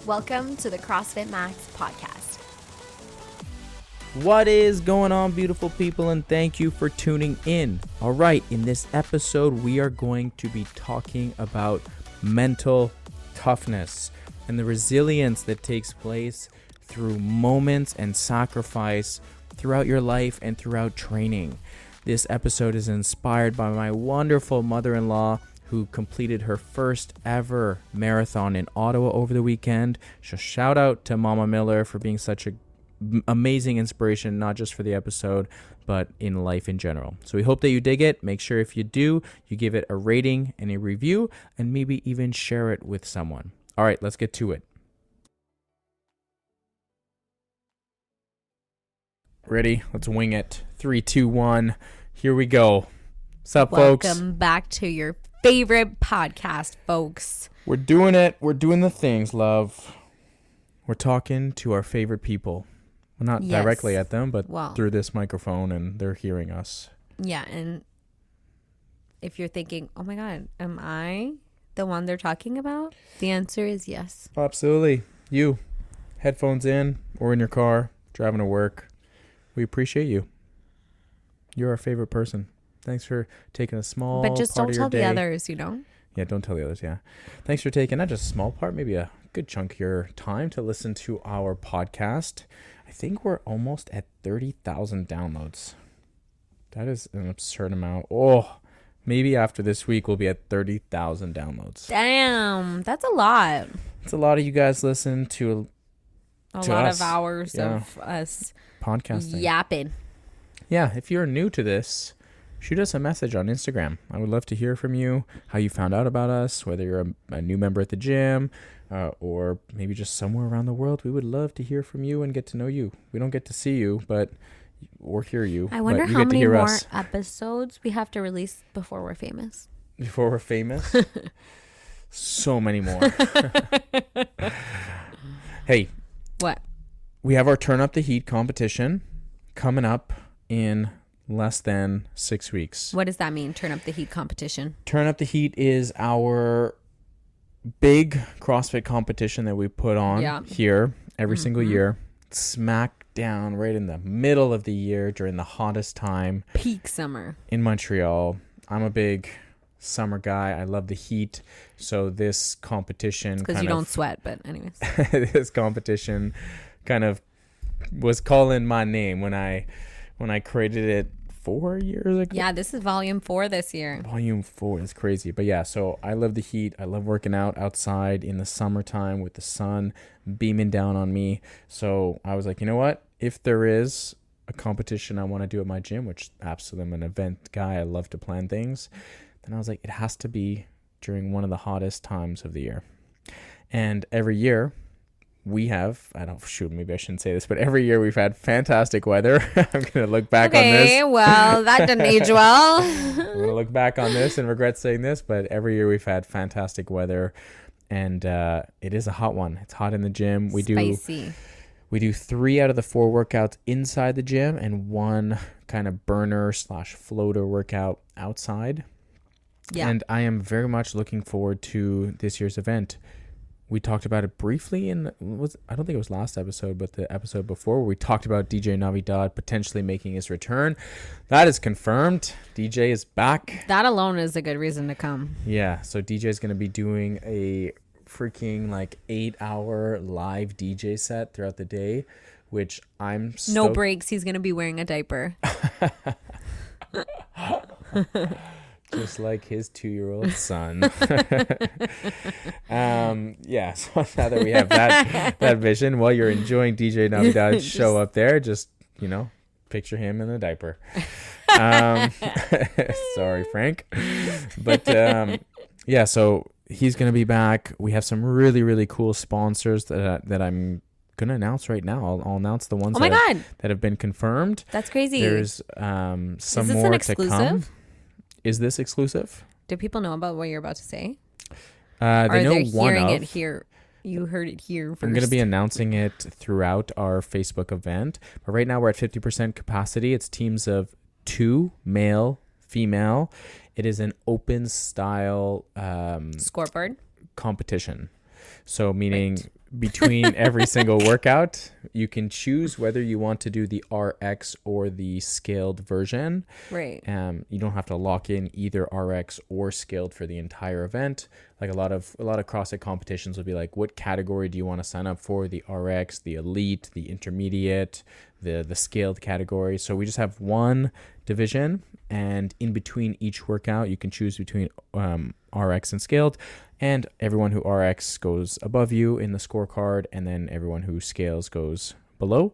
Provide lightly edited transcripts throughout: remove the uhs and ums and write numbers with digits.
Welcome to the CrossFit Max podcast. What is going on, beautiful people, and thank you for tuning in. All right, in this episode, we are going to be talking about mental toughness and the resilience that takes place through moments and sacrifice throughout your life and throughout training. This episode is inspired by my wonderful mother-in-law who completed her first ever marathon in Ottawa over the weekend. So shout out to Mama Miller for being such an amazing inspiration, not just for the episode, but in life in general. So we hope that you dig it. Make sure if you do, you give it a rating and a review, and maybe even share it with someone. All right, let's get to it. Ready? Let's wing it. 3, 2, 1. Here we go. What's up, folks? Welcome back to your favorite podcast, folks. We're doing it. We're doing the things, love. We're talking to our favorite people. Well, not directly at them, but through this microphone, and they're hearing us. Yeah, and if you're thinking, oh my God, am I the one they're talking about? The answer is yes. Absolutely. You. Headphones in or in your car, driving to work. We appreciate you. You're our favorite person. Thanks for taking a small part of your day. But just don't tell the others, you know? Yeah, don't tell the others, yeah. Thanks for taking not just a small part, maybe a good chunk of your time to listen to our podcast. I think we're almost at 30,000 downloads. That is an absurd amount. Oh, maybe after this week we'll be at 30,000 downloads. Damn, that's a lot. It's a lot of you guys listen to a lot of hours of us podcasting. Yapping. Yeah, if you're new to this, shoot us a message on Instagram. I would love to hear from you, how you found out about us, whether you're a new member at the gym or maybe just somewhere around the world. We would love to hear from you and get to know you. We don't get to see you, or hear you. I wonder how many more episodes we have to release before we're famous. Before we're famous? So many more. Hey. What? We have our Turn Up the Heat competition coming up in less than 6 weeks. What does that mean, Turn Up the Heat competition? Turn Up the Heat is our big CrossFit competition that we put on here every single year. Smack down right in the middle of the year during the hottest time. Peak summer. In Montreal. I'm a big summer guy. I love the heat. So this competition... Because you don't sweat, but anyways. This competition kind of was calling my name when I created it 4 years ago. Yeah, this is volume 4 this year. Volume 4 is crazy. But yeah, so I love the heat. I love working out outside in the summertime with the sun beaming down on me. So I was like, you know what? If there is a competition I want to do at my gym, which absolutely I'm an event guy, I love to plan things, then I was like, it has to be during one of the hottest times of the year. And every year we have, maybe I shouldn't say this, but every year we've had fantastic weather. I'm going to look back on this. Okay, well, that didn't age well. I'm going to look back on this and regret saying this, but every year we've had fantastic weather, and it is a hot one. It's hot in the gym. Spicy. We do 3 out of the 4 workouts inside the gym and 1 kind of burner/floater workout outside. Yeah. And I am very much looking forward to this year's event. We talked about it briefly I don't think it was last episode, but the episode before where we talked about DJ Navidad potentially making his return. That is confirmed. DJ is back. That alone is a good reason to come. Yeah. So DJ is going to be doing a freaking 8-hour live DJ set throughout the day, which I'm no breaks. He's going to be wearing a diaper. Just like his 2-year-old son. Yeah, so now that we have that vision, while you're enjoying DJ Navidad's show up there, just, picture him in a diaper. Sorry, Frank. But, yeah, so he's going to be back. We have some really, really cool sponsors that I'm going to announce right now. I'll announce the ones that have been confirmed. That's crazy. There's some more to come. Is this exclusive? Do people know about what you're about to say? They know one of. It here. You heard it here first. I'm going to be announcing it throughout our Facebook event. But right now we're at 50% capacity. It's teams of 2, male, female. It is an open style scoreboard competition. So meaning between every single workout. You can choose whether you want to do the RX or the scaled version. Right. You don't have to lock in either RX or scaled for the entire event. Like a lot of CrossFit competitions will be like, what category do you want to sign up for? The RX, the elite, the intermediate, the scaled category. So we just have one division, and in between each workout you can choose between RX and scaled, and everyone who RX goes above you in the scorecard, and then everyone who scales goes below.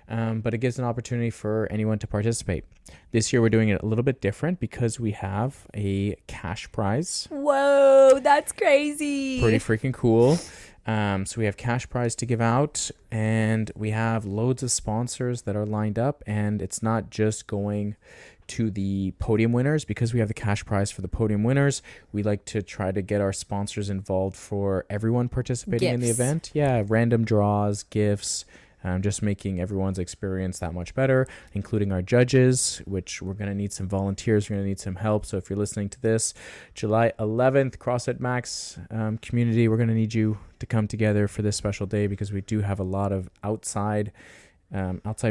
But it gives an opportunity for anyone to participate. This year we're doing it a little bit different because we have a cash prize. Whoa, that's crazy. Pretty freaking cool. So we have cash prize to give out, and we have loads of sponsors that are lined up, and it's not just going to the podium winners. Because we have the cash prize for the podium winners, we like to try to get our sponsors involved for everyone participating in the event. Yeah, random draws, gifts, just making everyone's experience that much better, including our judges, which we're going to need some volunteers. We're going to need some help. So if you're listening to this, July 11th, CrossFit Max community, we're going to need you to come together for this special day, because we do have a lot of outside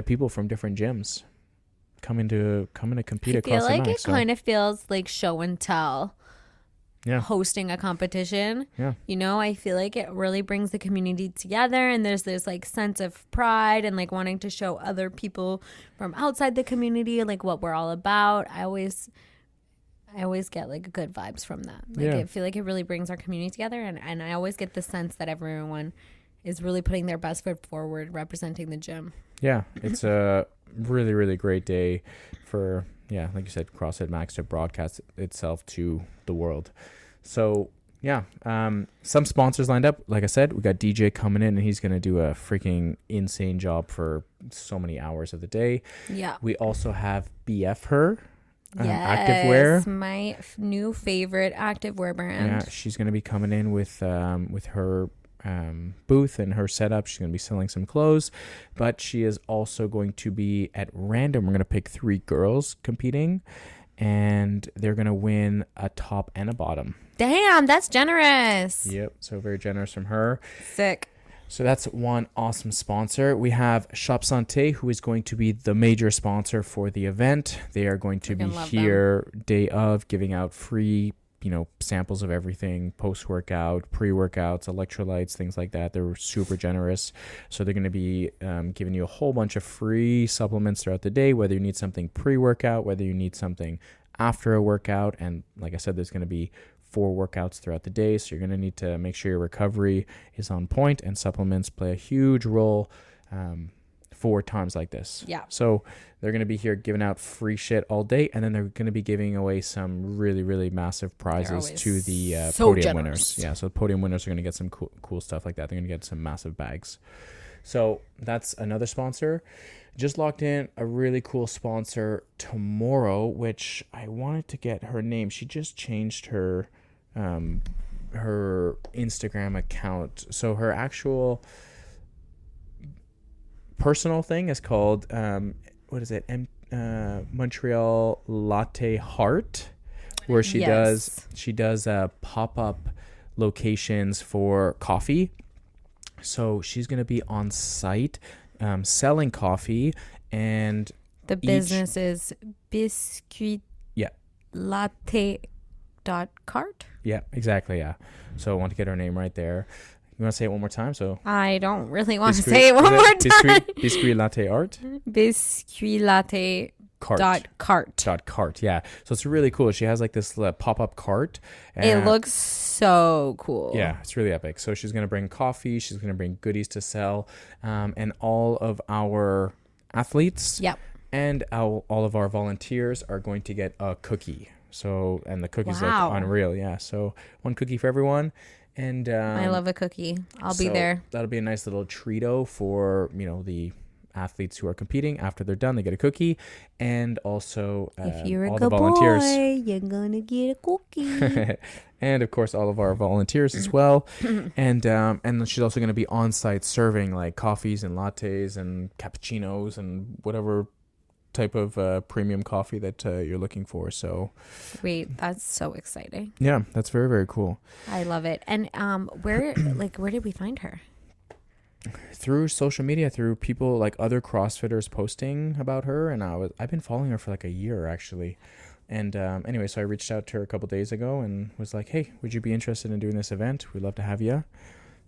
people from different gyms coming to compete at CrossFit Max. I feel like it kind of feels like show and tell. Yeah. Hosting a competition. Yeah. You know, I feel like it really brings the community together, and there's this like sense of pride and like wanting to show other people from outside the community like what we're all about. I always get like good vibes from that. Like I feel like it really brings our community together, and I always get the sense that everyone is really putting their best foot forward representing the gym. Yeah. It's a really, really great day for, like you said, CrossFit Max to broadcast itself to the world. So, some sponsors lined up. Like I said, we got DJ coming in, and he's going to do a freaking insane job for so many hours of the day. Yeah. We also have BF Her. Activewear. My new favorite activewear brand. Yeah, she's going to be coming in with her booth and her setup. She's going to be selling some clothes, but she is also going to be at random. We're going to pick 3 girls competing, and they're going to win a top and a bottom. Damn, that's generous. Yep. So very generous from her. Sick. So that's one awesome sponsor. We have Shop Santé, who is going to be the major sponsor for the event. They are going to be here day of, giving out free samples of everything, post-workout, pre-workouts, electrolytes, things like that. They're super generous. So they're going to be giving you a whole bunch of free supplements throughout the day, whether you need something pre-workout, whether you need something after a workout. And like I said, there's going to be 4 workouts throughout the day. So you're going to need to make sure your recovery is on point, and supplements play a huge role for times like this. Yeah. So they're going to be here giving out free shit all day, and then they're going to be giving away some really, really massive prizes to the podium winners. Yeah. So the podium winners are going to get some cool stuff like that. They're going to get some massive bags. So that's another sponsor. Just locked in a really cool sponsor tomorrow, which I wanted to get her name. She just changed her Instagram account. So her actual personal thing is called Montreal Latte Heart, where she does pop-up locations for coffee. So she's going to be on site selling coffee, and the business is biscuit latte .cart. Yeah, exactly. Yeah. So I want to get her name right there. You want to say it one more time? So I don't really want to say it one more time. Biscuit latte art. Biscuit latte cart. Yeah. So it's really cool. She has like this pop-up cart. It looks so cool. Yeah, it's really epic. So she's going to bring coffee. She's going to bring goodies to sell. And all of our athletes and all of our volunteers are going to get a cookie. So, and the cookie's like unreal. Yeah. So 1 cookie for everyone. And I love a cookie. I'll be there. That'll be a nice little treat-o for, the athletes who are competing. After they're done, they get a cookie. And also if you're all a good the volunteers. Boy, you're going to get a cookie. And of course, all of our volunteers as well. And she's also going to be on site serving like coffees and lattes and cappuccinos and whatever type of premium coffee that you're looking for. So sweet. That's so exciting. Yeah, that's very, very cool. I love it. And where did we find her? through social media, through people like other CrossFitters posting about her, and I've been following her for like a year actually. And anyway, so I reached out to her a couple days ago and was like, hey, would you be interested in doing this event? We'd love to have you.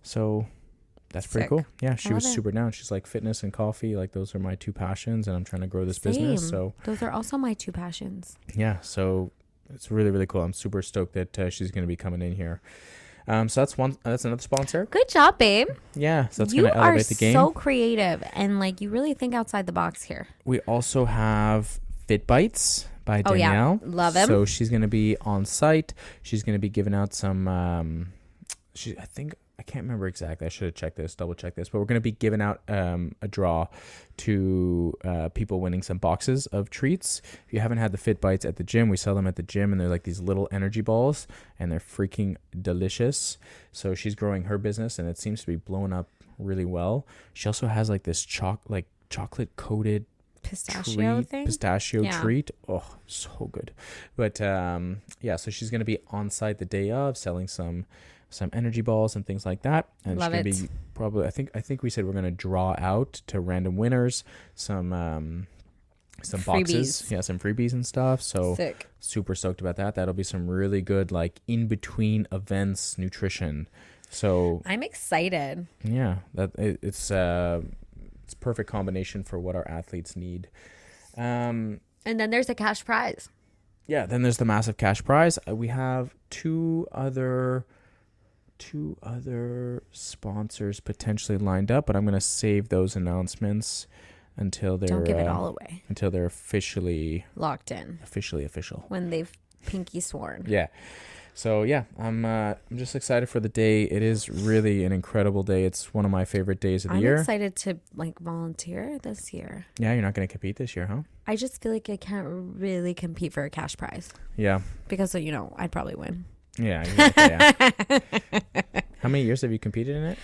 So that's pretty Sick. cool. Yeah, she was love it. super down. She's like, fitness and coffee, like those are my two passions, and I'm trying to grow this business. Same. So Those are also my two passions. yeah, so it's really, really cool. I'm super stoked that she's going to be coming in here. So that's another sponsor. Good job, babe. Yeah, so that's You going to are elevate the game. so creative, and like you really think outside the box here. We also have Fit Bites by Oh, yeah. Danielle. Love him. So she's going to be on site. She's going to be giving out some, I can't remember exactly. I should have double checked this, but we're going to be giving out a draw to people winning some boxes of treats. If you haven't had the Fit Bites at the gym, we sell them at the gym, and they're like these little energy balls, and they're freaking delicious. So she's growing her business, and it seems to be blowing up really well. She also has like this chocolate coated pistachio treat. Oh, so good. But so she's going to be on site the day of selling some energy balls and things like that, and Love she's going it. to be probably, I think we said we're going to draw out to random winners some boxes, some freebies and stuff. So Sick. super stoked about that. That'll be some really good like in between events nutrition. So I'm excited. yeah, it's perfect combination for what our athletes need. And then there's a cash prize. Yeah, then there's the massive cash prize. We have two other sponsors potentially lined up, but I'm going to save those announcements until they're Don't give it all away. until they're officially Official. When they've pinky sworn. Yeah. So yeah, I'm just excited for the day. It is really an incredible day. It's one of my favorite days of the year. I'm excited to like volunteer this year. Yeah, you're not going to compete this year, huh? I just feel like I can't really compete for a cash prize Yeah. because I'd probably win. Yeah. Exactly, yeah. How many years have you competed in it?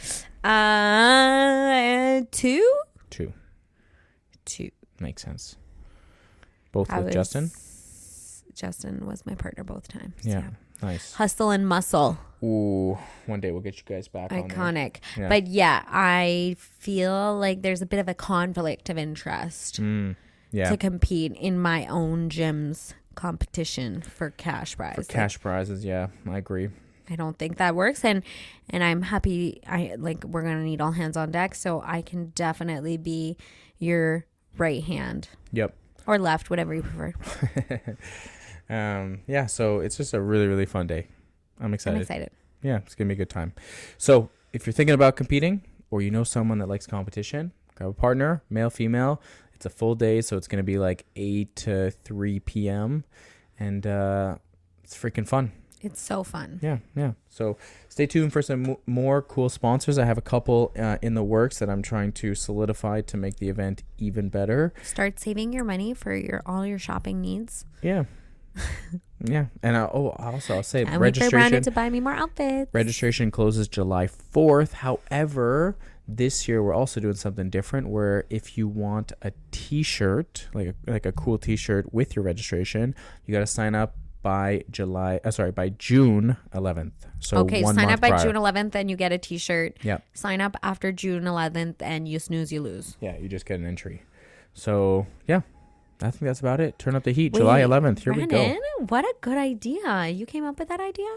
2. 2. Makes sense. Both with Justin? Justin was my partner both times. Yeah. Nice. Hustle and muscle. Ooh, one day we'll get you guys back on there. Iconic. Yeah. But yeah, I feel like there's a bit of a conflict of interest to compete in my own gym's competition for cash prizes. Cash prizes, yeah, I agree. I don't think that works, and I'm happy. We're gonna need all hands on deck, so I can definitely be your right hand. Yep. Or left, whatever you prefer. So it's just a really, really fun day. I'm excited. Yeah, it's gonna be a good time. So if you're thinking about competing, or you know someone that likes competition, grab a partner, male, female. It's a full day, so it's gonna be like 8 to 3 p.m. and it's freaking fun. It's so fun. Yeah. So stay tuned for some more cool sponsors. I have a couple in the works that I'm trying to solidify to make the event even better. Start saving your money for all your shopping needs. Yeah. Yeah. And I'll say and wait for Brandon to buy me more outfits. Registration closes July 4th. However, this year we're also doing something different where if you want a t-shirt, like a cool t-shirt with your registration, you got to sign up by June 11th. So okay, 1 sign month up by prior. June 11th and you get a t-shirt. Yeah. Sign up after June 11th and you snooze, you lose. Yeah, you just get an entry. So, yeah. I think that's about it. Turn up the heat. July 11th. Here Brandon, we go. What a good idea. You came up with that idea?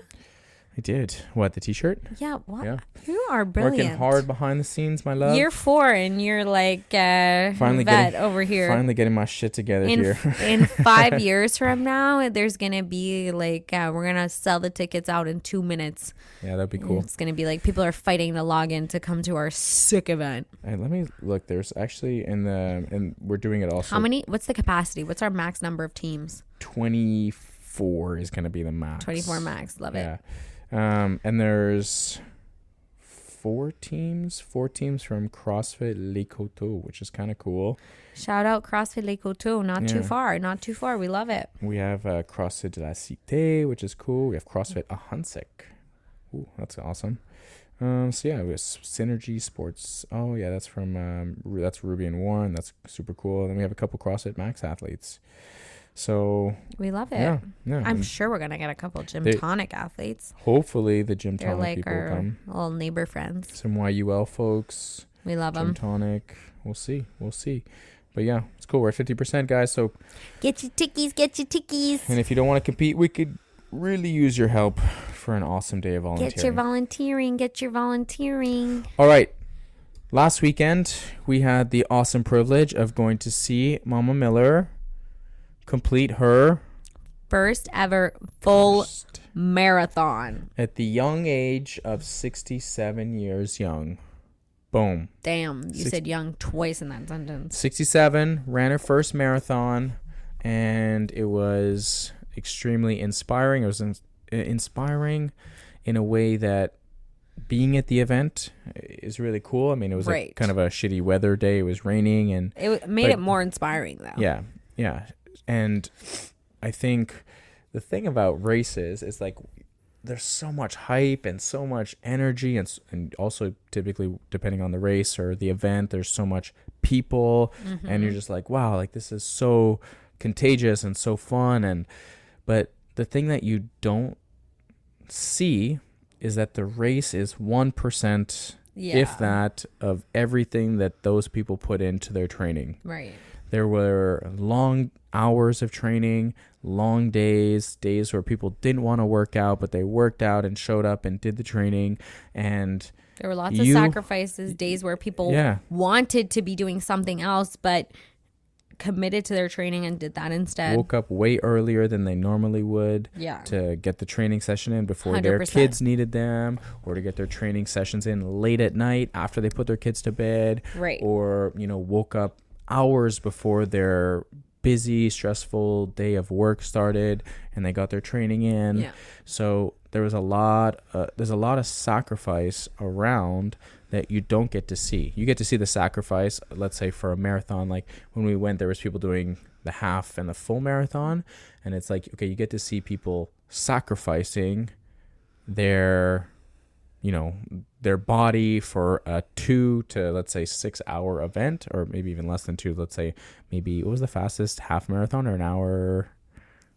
I did. What, the t-shirt? Yeah. What? Yeah. You are brilliant. Working hard behind the scenes, my love. Year 4 and you're like vet over here. Finally getting my shit together here. In 5 years from now, there's going to be like, we're going to sell the tickets out in 2 minutes. Yeah, that'd be cool. It's going to be like people are fighting to log in to come to our sick event. And let me look. There's actually and we're doing it also. How many? What's the capacity? What's our max number of teams? 24 is going to be the max. 24 max. Love it. And there's 4 teams from CrossFit Les Coteaux, which is kind of cool. Shout out CrossFit Les Coteaux. Not too far. We love it. We have CrossFit de la Cité, which is cool. We have CrossFit Ahansik. Ooh, that's awesome. We have Synergy Sports. Oh yeah, that's from that's Ruby and Warren. That's super cool. Then we have a couple CrossFit Max athletes. So we love it. Yeah. I'm sure we're gonna get a couple Gym Tonic athletes. Hopefully the Gym They're Tonic like people our come. little neighbor friends. Some YUL folks. We love Gin them. tonic. We'll see. But yeah, it's cool. We're at 50%, guys. So Get your tickies. And if you don't want to compete, we could really use your help for an awesome day of volunteering. Get your volunteering. All right. Last weekend, we had the awesome privilege of going to see Mama Miller complete her First ever full marathon. at the young age of 67 years young. Boom. Damn, you said young twice in that sentence. 67, ran her first marathon, and it was extremely inspiring. It was inspiring in a way that being at the event is really cool. I mean, it was like kind of a shitty weather day. It was raining, and it made it more inspiring, though. Yeah. And I think the thing about races is like there's so much hype and so much energy, and also typically depending on the race or the event, there's so much people, and you're just like, wow, like this is so contagious and so fun. But the thing that you don't see is that the race is 1%, if that, of everything that those people put into their training. Right. There were long hours of training, long days where people didn't want to work out, but they worked out and showed up and did the training. And there were lots of sacrifices, days where people wanted to be doing something else, but committed to their training and did that instead. Woke up way earlier than they normally would to get the training session in before 100%. Their kids needed them, or to get their training sessions in late at night after they put their kids to bed. Right. Or, woke up hours before their busy, stressful day of work started and they got their training in. Yeah. So there's a lot of sacrifice around that you don't get to see. You get to see the sacrifice, let's say for a marathon, like when we went, there was people doing the half and the full marathon, and it's like, okay, you get to see people sacrificing their body for a 2 to, let's say, 6 hour event, or maybe even less than 2. Let's say maybe, what was the fastest half marathon, or an hour?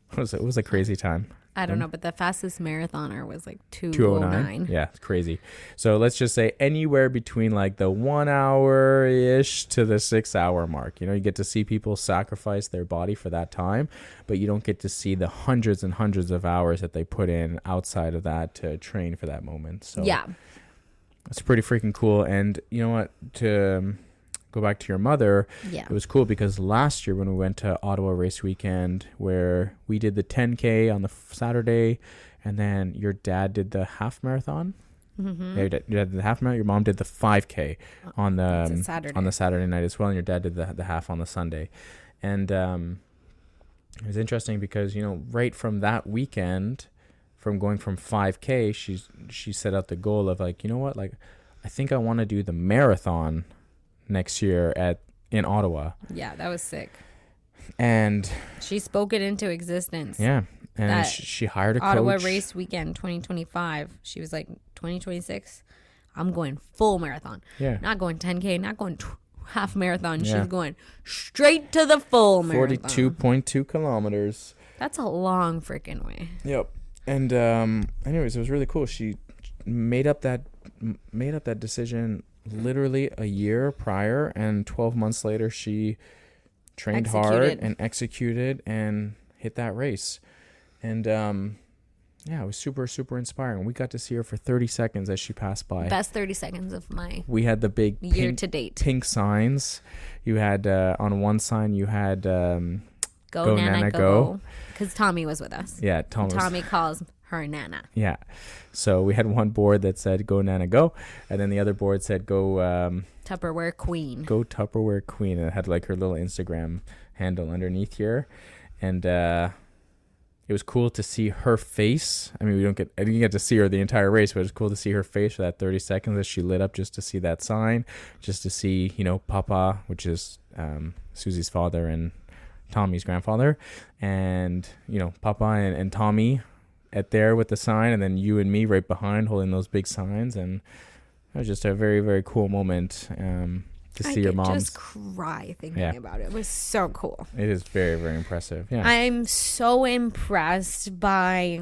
What was it? It was a crazy time. I don't know, but the fastest marathoner was like 2:09. Yeah, it's crazy. So let's just say anywhere between like the 1 hour-ish to the 6 hour mark. You get to see people sacrifice their body for that time, but you don't get to see the hundreds and hundreds of hours that they put in outside of that to train for that moment. So yeah, it's pretty freaking cool. And you know what? To go back to your mother, it was cool because last year when we went to Ottawa Race Weekend, where we did the 10K on the Saturday, and then your dad did the half marathon. Mm-hmm. Yeah, your dad did the half marathon. Your mom did the 5K on the Saturday night as well, and your dad did the half on the Sunday. And it was interesting because right from that weekend, from going from 5K, she set out the goal of like, like I think I want to do the marathon next year in Ottawa. Yeah, that was sick. And she spoke it into existence. Yeah. And she hired a Ottawa coach. Race Weekend 2025. She was like, 2026, I'm going full marathon. Yeah. Not going 10K, not going half marathon. Yeah. She's going straight to the full marathon. 42.2 kilometers. That's a long freaking way. Yep. And anyways, it was really cool. She made up that decision literally a year prior, and 12 months later she trained hard and executed and hit that race. And it was super, super inspiring. We got to see her for 30 seconds as she passed by. Best 30 seconds of my We had the big year to date pink signs. You had on one sign you had Go Nana Go, because Tommy was with us. Yeah, Tommy calls her Nana. Yeah. So we had one board that said Go Nana Go, and then the other board said Go Tupperware Queen. Go Tupperware Queen, and it had like her little Instagram handle underneath here. And it was cool to see her face. I mean, I didn't get to see her the entire race, but it was cool to see her face for that 30 seconds as she lit up, just to see that sign, just to see, Papa, which is Susie's father and Tommy's grandfather, and Papa and Tommy at there with the sign, and then you and me right behind holding those big signs. And it was just a very, very cool moment to see your mom. I just cry thinking about it. It was so cool. It is very, very impressive. Yeah, I'm so impressed by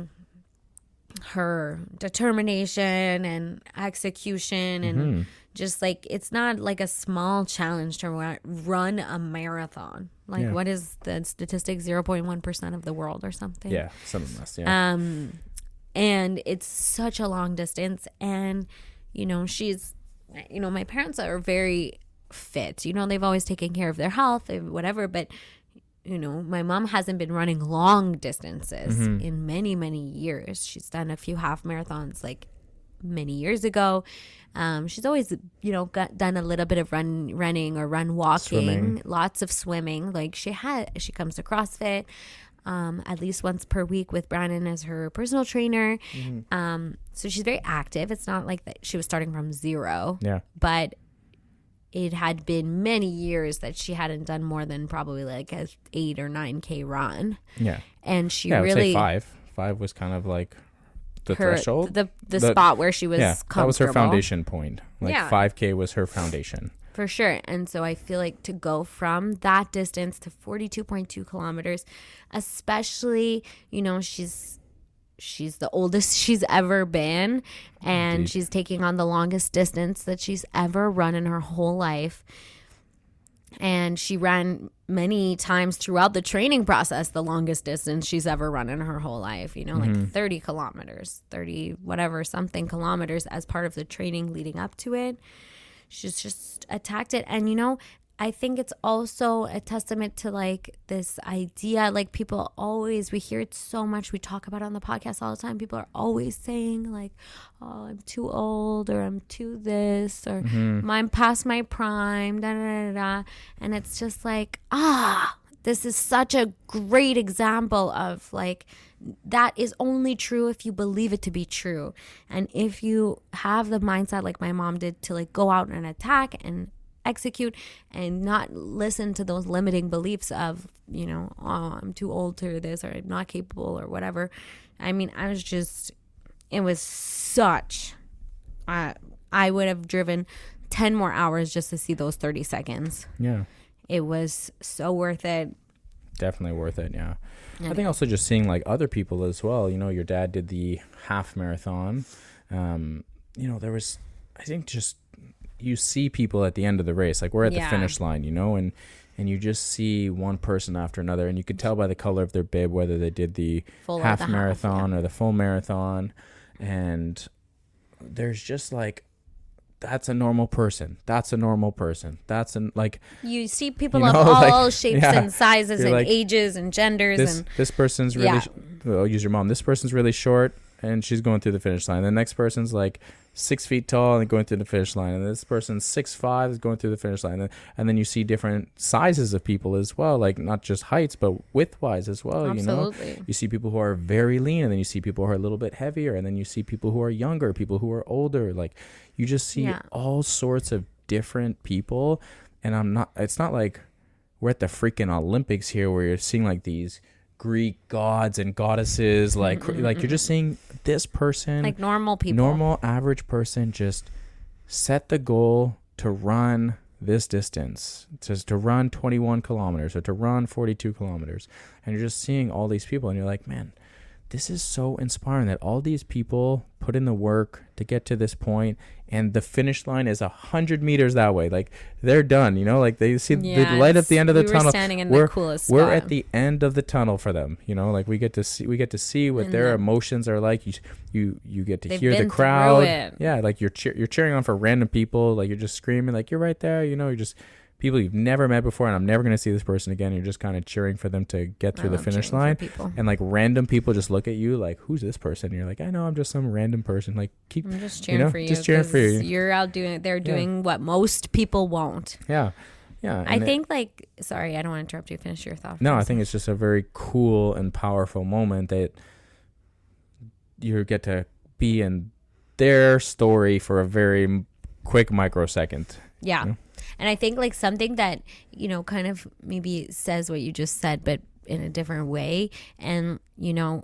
her determination and execution and just like, it's not like a small challenge to run a marathon. Like, what is the statistic? 0.1% of the world or something. Yeah, something less. Yeah. And it's such a long distance. And, she's, my parents are very fit. They've always taken care of their health, whatever. But, my mom hasn't been running long distances in many, many years. She's done a few half marathons like many years ago. She's always, done a little bit of running or run walking, swimming. Lots of swimming. Like she comes to CrossFit at least once per week with Brandon as her personal trainer. So she's very active. It's not like that she was starting from zero. Yeah. But it had been many years that she hadn't done more than probably like a 8 or 9K run. Yeah. And she really, I would say 5 was kind of like the threshold, the spot where she was comfortable. That was her foundation point. Like 5K was her foundation. For sure. And so I feel like to go from that distance to 42.2 kilometers, especially, she's the oldest she's ever been, and Indeed. She's taking on the longest distance that she's ever run in her whole life. And she ran many times throughout the training process, the longest distance she's ever run in her whole life, like 30 kilometers, 30 whatever, something kilometers as part of the training leading up to it. She's just attacked it. And, I think it's also a testament to like this idea, like people always, we hear it so much. We talk about it on the podcast all the time. People are always saying like, oh, I'm too old, or I'm too this, or I'm past my prime, da, da, da, da. And it's just like, this is such a great example of like, that is only true if you believe it to be true. And if you have the mindset like my mom did to like go out and attack and execute and not listen to those limiting beliefs of, I'm too old to this, or I'm not capable, or whatever. I mean, it was such, I would have driven 10 more hours just to see those 30 seconds. Yeah. It was so worth it. Definitely worth it. Yeah. I think also just seeing like other people as well, your dad did the half marathon. There was, I think just, you see people at the end of the race, like we're at the finish line, and you just see one person after another, and you could tell by the color of their bib whether they did the half marathon or the full marathon. And there's just like, that's a normal person. That's a normal person. Like, you see people of all shapes and sizes and like, ages and genders. This person's really, I'll use your mom. This person's really short and she's going through the finish line. The next person's like 6 feet tall and going through the finish line, and this person's 6'5" is going through the finish line, and then you see different sizes of people as well, like not just heights but width-wise as well. Absolutely. You see people who are very lean, and then you see people who are a little bit heavier, and then you see people who are younger, people who are older. Like you just see all sorts of different people, and it's not like we're at the freaking Olympics here where you're seeing like these Greek gods and goddesses, like you're just seeing this person, like normal people, normal average person, just set the goal to run this distance, to run 21 kilometers or to run 42 kilometers, and you're just seeing all these people, and you're like, man, this is so inspiring that all these people put in the work to get to this point, and the finish line is 100 meters that way. Like they're done, like they see the light at the end of the tunnel. Standing in the coolest spot. We're at the end of the tunnel for them, like we get to see what their emotions are like. You get to hear the crowd. Yeah, like you're cheering on for random people, like you're just screaming, like you're right there, you're just people you've never met before, and I'm never going to see this person again. You're just kind of cheering for them to get through the finish line. And like random people just look at you like, who's this person? And you're like, I know, I'm just some random person. Like I'm just cheering for you. Just cheering for you. You're out doing it. They're doing what most people won't. Yeah. Yeah. I think sorry, I don't want to interrupt you. Finish your thought. No, I think it's just a very cool and powerful moment that you get to be in their story for a very quick microsecond. Yeah. And I think like something that, kind of maybe says what you just said, but in a different way. And, you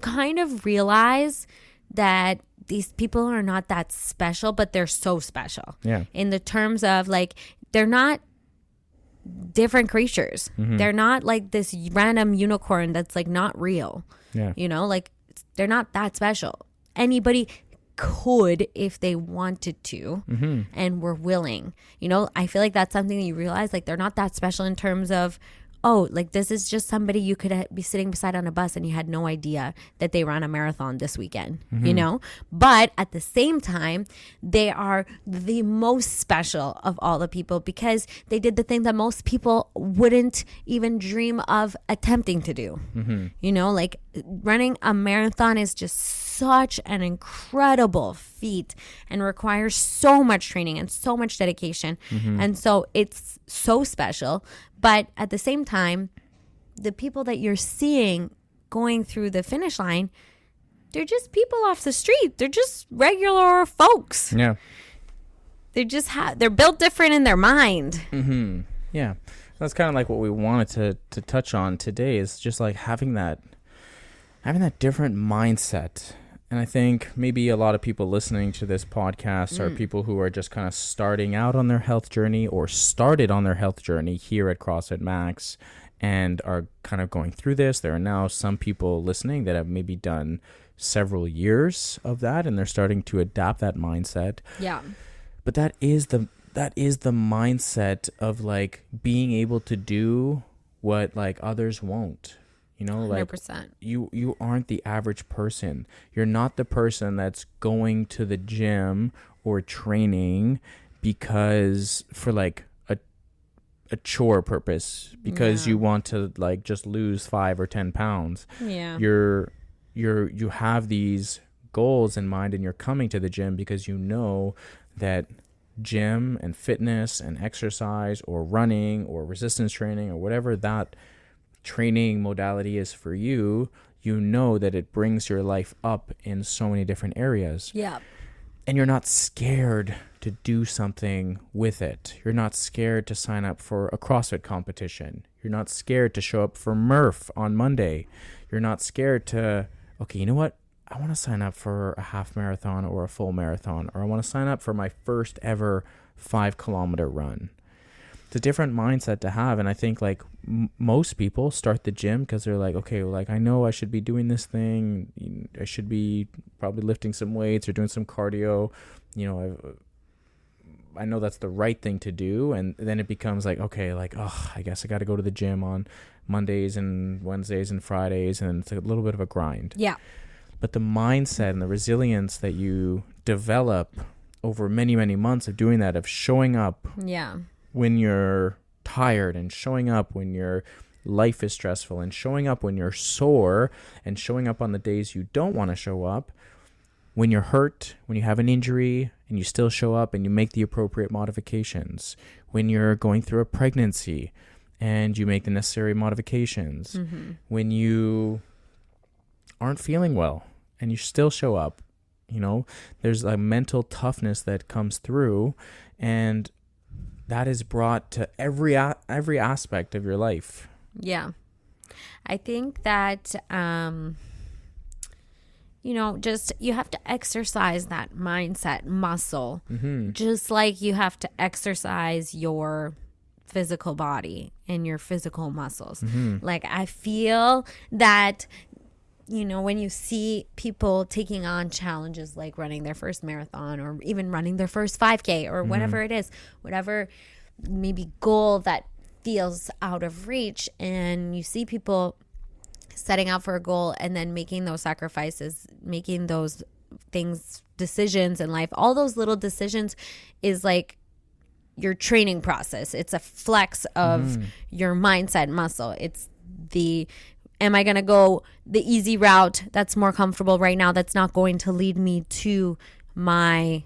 kind of realize that these people are not that special, but they're so special. Yeah. In the terms of like, they're not different creatures. Mm-hmm. They're not like this random unicorn that's like not real. Yeah. Like they're not that special. Anybody could if they wanted to and were willing. You know, I feel like that's something that you realize, like, they're not that special in terms of, oh, like, this is just somebody you could be sitting beside on a bus and you had no idea that they ran a marathon this weekend, you know? But at the same time, they are the most special of all the people because they did the thing that most people wouldn't even dream of attempting to do. You know, like, running a marathon is just such an incredible feat and requires so much training and so much dedication. And so it's so special. But at the same time, the people that you're seeing going through the finish line, they're just people off the street. They're just regular folks. Yeah. They just they're built different in their mind. Yeah. That's kind of like what we wanted to touch on today, is just like having that different mindset. And I think maybe a lot of people listening to this podcast are people who are just kind of starting out on their health journey or started on their health journey here at CrossFit Max and are kind of going through this. There are now some people listening that have maybe done several years of that and they're starting to adapt that mindset. Yeah. But that is the mindset of like being able to do what like others won't. You know, like 100%. You aren't the average person. You're not the person that's going to the gym or training because for like a chore purpose, because you want to like just lose 5 or 10 pounds. Yeah. You have these goals in mind and you're coming to the gym because you know that gym and fitness and exercise or running or resistance training or whatever that training modality is for you, you know that it brings your life up in so many different areas. Yeah. And you're not scared to do something with it. You're not scared to sign up for a CrossFit competition. You're not scared to show up for Murph on Monday. You're not scared to, okay, you know what? I want to sign up for a half marathon or a full marathon, or I want to sign up for my first ever 5-kilometer run. It's a different mindset to have. And I think like most people start the gym because they're like, okay, well, like I know I should be doing this thing. I should be probably lifting some weights or doing some cardio. You know, I know that's the right thing to do. And then it becomes like, okay, like, oh, I guess I got to go to the gym on Mondays and Wednesdays and Fridays. And it's a little bit of a grind. Yeah. But the mindset and the resilience that you develop over many, many months of doing that, of showing up. Yeah. When you're tired and showing up when your life is stressful and showing up when you're sore and showing up on the days you don't want to show up, when you're hurt, when you have an injury and you still show up and you make the appropriate modifications, when you're going through a pregnancy and you make the necessary modifications, when you aren't feeling well and you still show up, you know, there's a mental toughness that comes through, and that is brought to every aspect of your life. Yeah. I think that, you know, just you have to exercise that mindset muscle, just like you have to exercise your physical body and your physical muscles. Like, I feel that, you know, when you see people taking on challenges like running their first marathon or even running their first 5K or whatever it is, whatever maybe goal that feels out of reach, and you see people setting out for a goal and then making those sacrifices, making those things, decisions in life, all those little decisions is like your training process. It's a flex of your mindset muscle. It's the, am I going to go the easy route that's more comfortable right now, that's not going to lead me to my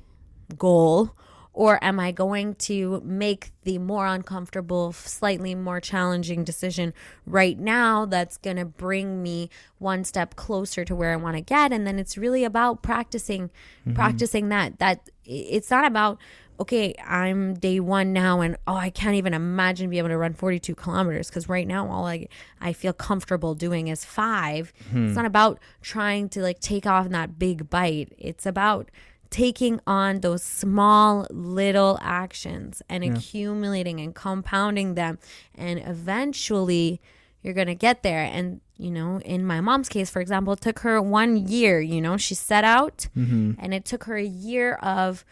goal? Or am I going to make the more uncomfortable, slightly more challenging decision right now that's going to bring me one step closer to where I want to get? And then it's really about practicing that it's not about, okay, I'm day one now and, oh, I can't even imagine being able to run 42 kilometers because right now all I feel comfortable doing is 5. It's not about trying to like take off that big bite. It's about taking on those small little actions and accumulating and compounding them, and eventually you're going to get there. And, you know, in my mom's case, for example, it took her 1 year, you know, she set out and it took her a year of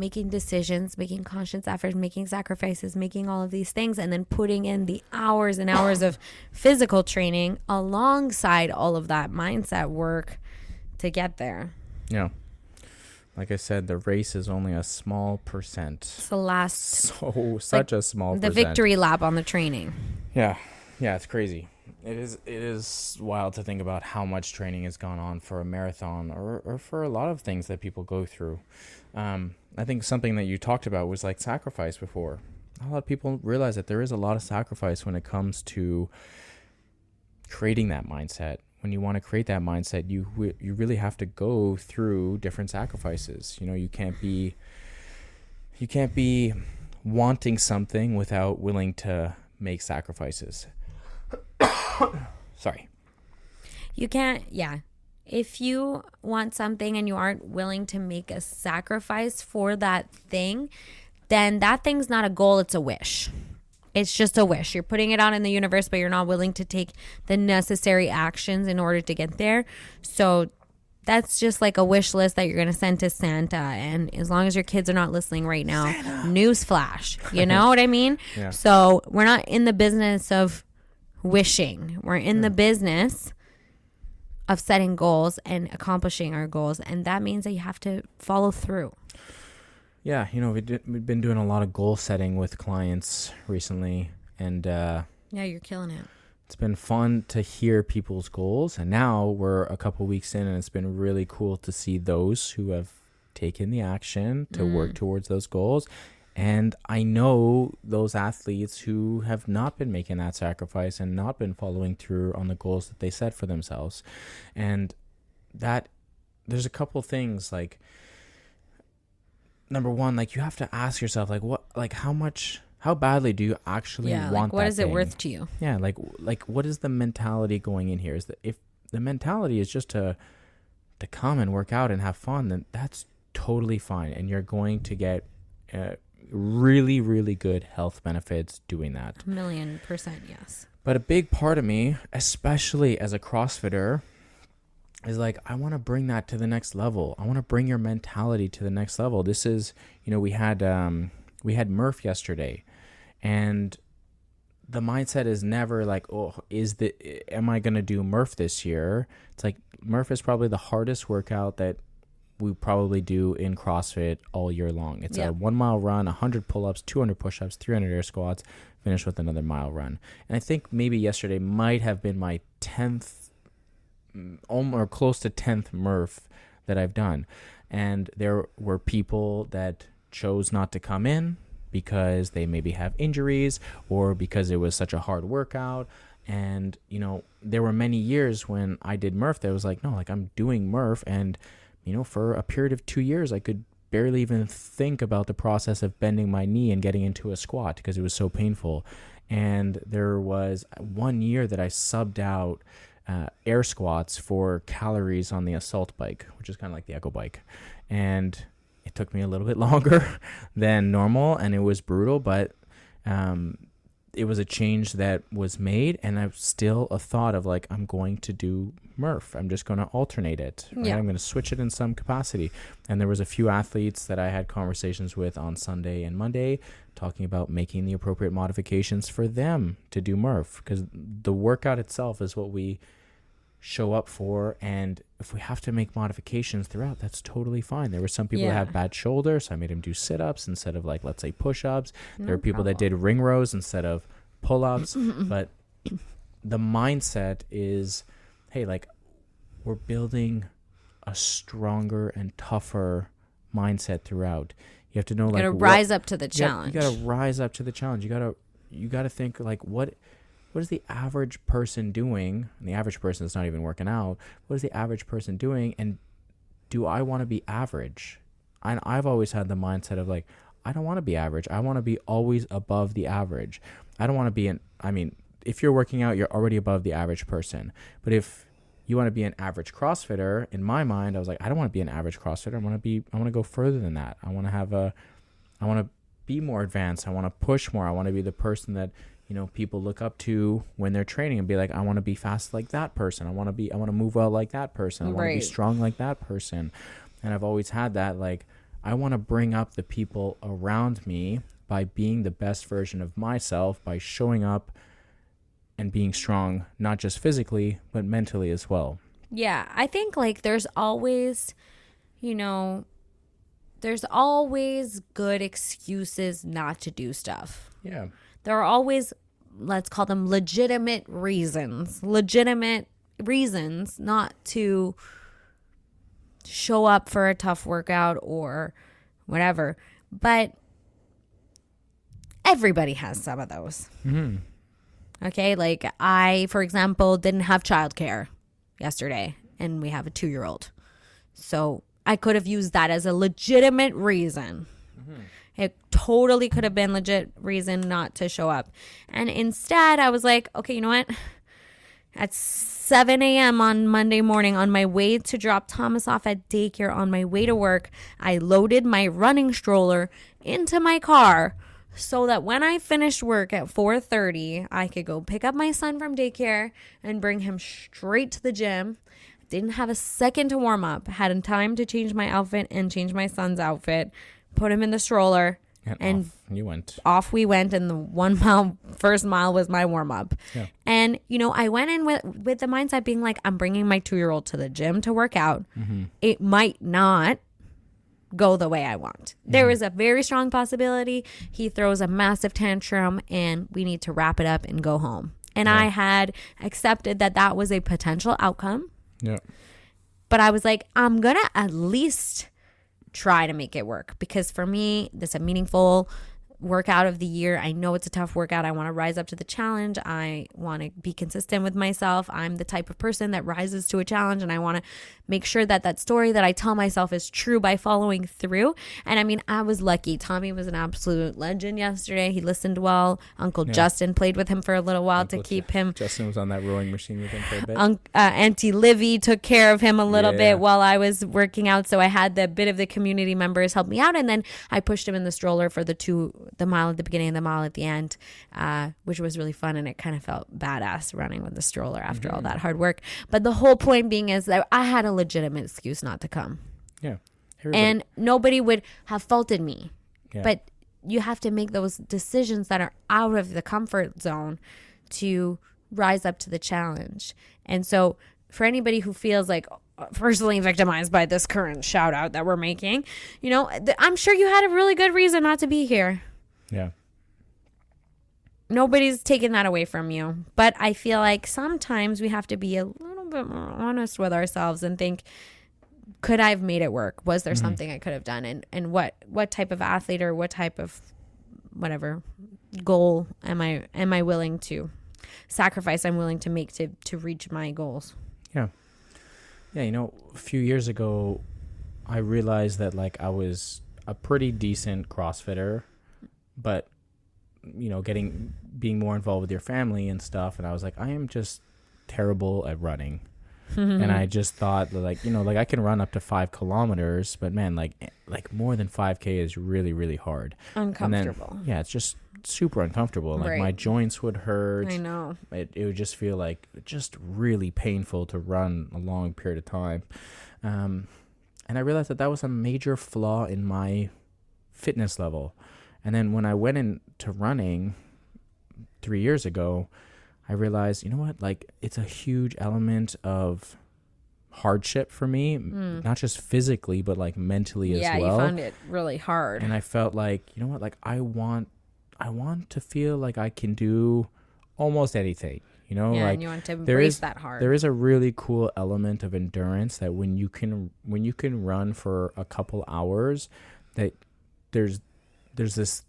making decisions, making conscious efforts, making sacrifices, making all of these things, and then putting in the hours and hours of physical training alongside all of that mindset work to get there. Yeah. Like I said, the race is only a small percent. It's the last. Such a small percent. The victory lap on the training. Yeah. Yeah, it's crazy. It is wild to think about how much training has gone on for a marathon or for a lot of things that people go through. I think something that you talked about was like sacrifice before. A lot of people realize that there is a lot of sacrifice when it comes to creating that mindset. When you want to create that mindset, you really have to go through different sacrifices. You know, you can't be wanting something without willing to make sacrifices. Sorry. You can't, yeah. If you want something and you aren't willing to make a sacrifice for that thing, then that thing's not a goal, it's a wish. It's just a wish. You're putting it out in the universe, but you're not willing to take the necessary actions in order to get there. So that's just like a wish list that you're going to send to Santa. And as long as your kids are not listening right now, newsflash, you know what I mean? Yeah. So we're not in the business of wishing. We're in the business of setting goals and accomplishing our goals. And that means that you have to follow through. Yeah, you know, we've been doing a lot of goal setting with clients recently, and yeah, you're killing it. It's been fun to hear people's goals, and now we're a couple weeks in, and it's been really cool to see those who have taken the action to work towards those goals. And I know those athletes who have not been making that sacrifice and not been following through on the goals that they set for themselves. And that there's a couple things, like, number one, like, you have to ask yourself, like, what, like, how badly do you actually want like, what that is thing? It worth to you? Yeah, like what is the mentality going in here? Is that if the mentality is just to come and work out and have fun, then that's totally fine, and you're going to get really, really good health benefits doing that. 1,000,000%, yes. But a big part of me, especially as a CrossFitter, is like, I want to bring that to the next level. I want to bring your mentality to the next level. This is, you know, we had Murph yesterday, and the mindset is never like, oh, am I going to do Murph this year? It's like, Murph is probably the hardest workout that we probably do in CrossFit all year long. It's a 1 mile run, 100 pull-ups, 200 push-ups, 300 air squats, finish with another mile run. And I think maybe yesterday might have been my 10th or close to 10th Murph that I've done. And there were people that chose not to come in because they maybe have injuries or because it was such a hard workout. And, you know, there were many years when I did Murph that was like, no, like, I'm doing Murph. And, you know, for a period of 2 years, I could barely even think about the process of bending my knee and getting into a squat because it was so painful. And there was 1 year that I subbed out air squats for calories on the assault bike, which is kind of like the Echo bike. And it took me a little bit longer than normal, and it was brutal, but it was a change that was made, and I've still a thought of, like, I'm going to do Murph. I'm just going to alternate it. Right? I'm going to switch it in some capacity. And there was a few athletes that I had conversations with on Sunday and Monday talking about making the appropriate modifications for them to do Murph, because the workout itself is what we show up for, and if we have to make modifications throughout, that's totally fine. There were some people that have bad shoulders, so I made them do sit-ups instead of, like, let's say push-ups. There were people that did ring rows instead of pull-ups. But the mindset is, hey, like, we're building a stronger and tougher mindset throughout. You have to know, like, you gotta rise up to the challenge. You gotta rise up to the challenge. You gotta think, like, what is the average person doing? And the average person is not even working out. What is the average person doing? And do I want to be average? I've always had the mindset of, like, I don't want to be average. I want to be always above the average. I don't want to be if you're working out, you're already above the average person. But if you want to be an average CrossFitter, in my mind, I was like, I don't want to be an average CrossFitter. I want to go further than that. I want to be more advanced. I want to push more. I want to be the person that, people look up to when they're training and be like, I want to be fast like that person. I want to move well like that person. I want to be strong like that person. And I've always had that, like, I want to bring up the people around me by being the best version of myself, by showing up and being strong, not just physically, but mentally as well. Yeah, I think like there's always good excuses not to do stuff. Yeah. There are always, let's call them legitimate reasons not to show up for a tough workout or whatever. But everybody has some of those. Mm-hmm. Okay, like I, for example, didn't have childcare yesterday, and we have a 2-year-old. So I could have used that as a legitimate reason. Mm-hmm. It totally could have been legit reason not to show up. And instead, I was like, okay, you know what? At 7 a.m. on Monday morning, on my way to drop Thomas off at daycare, on my way to work, I loaded my running stroller into my car so that when I finished work at 4:30, I could go pick up my son from daycare and bring him straight to the gym. Didn't have a second to warm up. Had time to change my outfit and change my son's outfit. Put him in the stroller, and off we went. And the first mile was my warm up. Yeah. And I went in with the mindset being like, I'm bringing my 2-year-old to the gym to work out. Mm-hmm. It might not go the way I want. Mm-hmm. There is a very strong possibility he throws a massive tantrum, and we need to wrap it up and go home. And I had accepted that was a potential outcome. Yeah. But I was like, I'm gonna at least try to make it work, because for me, this is a meaningful workout of the year. I know it's a tough workout. I want to rise up to the challenge. I want to be consistent with myself. I'm the type of person that rises to a challenge, and I want to make sure that story that I tell myself is true by following through. And I mean, I was lucky. Tommy was an absolute legend yesterday. He listened well. Uncle Justin played with him for a little while to keep him. Justin was on that rowing machine with him for a bit. Auntie Livy took care of him a little bit while I was working out. So I had the bit of the community members help me out. And then I pushed him in the stroller for the mile at the beginning and the mile at the end, which was really fun. And it kind of felt badass running with the stroller after all that hard work. But the whole point being is that I had a legitimate excuse not to come. Yeah. And nobody would have faulted me. Yeah. But you have to make those decisions that are out of the comfort zone to rise up to the challenge. And so for anybody who feels like personally victimized by this current shout out that we're making, I'm sure you had a really good reason not to be here. Yeah. Nobody's taking that away from you. But I feel like sometimes we have to be a little bit more honest with ourselves and think, could I have made it work? Was there something I could have done? And what type of athlete or what type of whatever goal am I willing to sacrifice, I'm willing to make to reach my goals? Yeah. Yeah, a few years ago, I realized that like I was a pretty decent CrossFitter, but being more involved with your family and stuff, and I was like, I am just terrible at running. And I just thought that like I can run up to 5 kilometers, but man, like more than 5K is really, really hard. Uncomfortable. Then, it's just super uncomfortable. Like my joints would hurt. I know. It would just feel like just really painful to run a long period of time. And I realized that was a major flaw in my fitness level. And then when I went into running 3 years ago, I realized, like it's a huge element of hardship for me, not just physically, but like mentally as well. Yeah, you found it really hard. And I felt like, like I want to feel like I can do almost anything, Yeah, like and you want to embrace that hard. There is a really cool element of endurance that when you can run for a couple hours, that there's this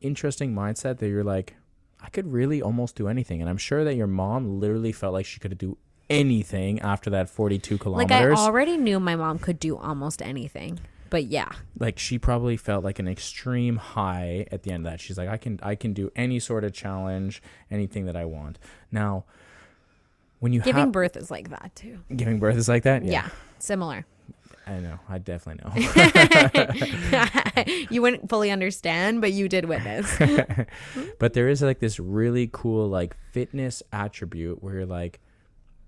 interesting mindset that you're like, I could really almost do anything. And I'm sure that your mom literally felt like she could do anything after that 42 kilometers. Like I already knew my mom could do almost anything. But yeah. Like she probably felt like an extreme high at the end of that. She's like, I can do any sort of challenge, anything that I want. Now, when you giving birth is like that too. Giving birth is like that? Yeah, similar. I know. I definitely know. You wouldn't fully understand, but you did witness. But there is like this really cool like fitness attribute where you're like,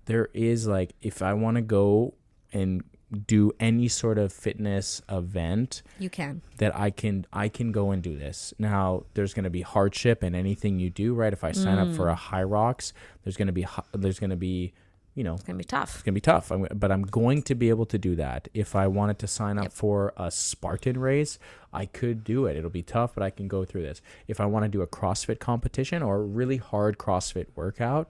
there is like, if I want to go and do any sort of fitness event, you can, that I can go and do this. Now there's going to be hardship in anything you do, right? If I sign up for a High Rocks, there's going to be you know, it's going to be tough. It's going to be tough. But I'm going to be able to do that. If I wanted to sign up for a Spartan race, I could do it. It'll be tough, but I can go through this. If I want to do a CrossFit competition or a really hard CrossFit workout,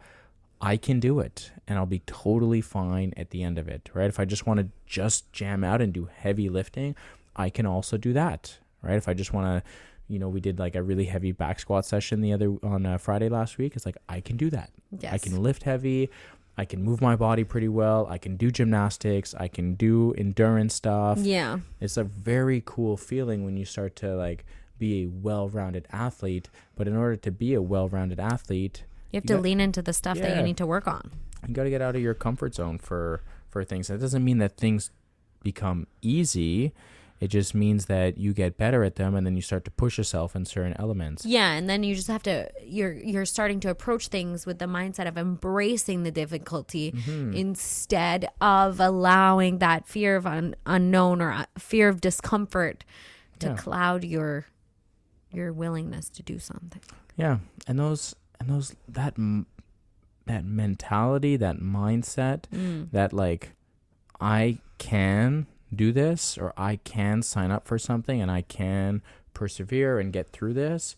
I can do it, and I'll be totally fine at the end of it, right? If I just want to just jam out and do heavy lifting, I can also do that, right? If I just want to, you know, we did like a really heavy back squat session on Friday last week. It's like, I can do that. Yes. I can lift heavy. I can move my body pretty well. I can do gymnastics. I can do endurance stuff. Yeah. It's a very cool feeling when you start to like be a well-rounded athlete. But in order to be a well-rounded athlete, you have to lean into the stuff that you need to work on. You got to get out of your comfort zone for things. That doesn't mean that things become easy. It just means that you get better at them, and then you start to push yourself in certain elements. Yeah, and then you just have to, you're starting to approach things with the mindset of embracing the difficulty instead of allowing that fear of unknown or fear of discomfort to cloud your willingness to do something. Yeah, and that mentality, that mindset, that like, I can do this, or I can sign up for something and I can persevere and get through this.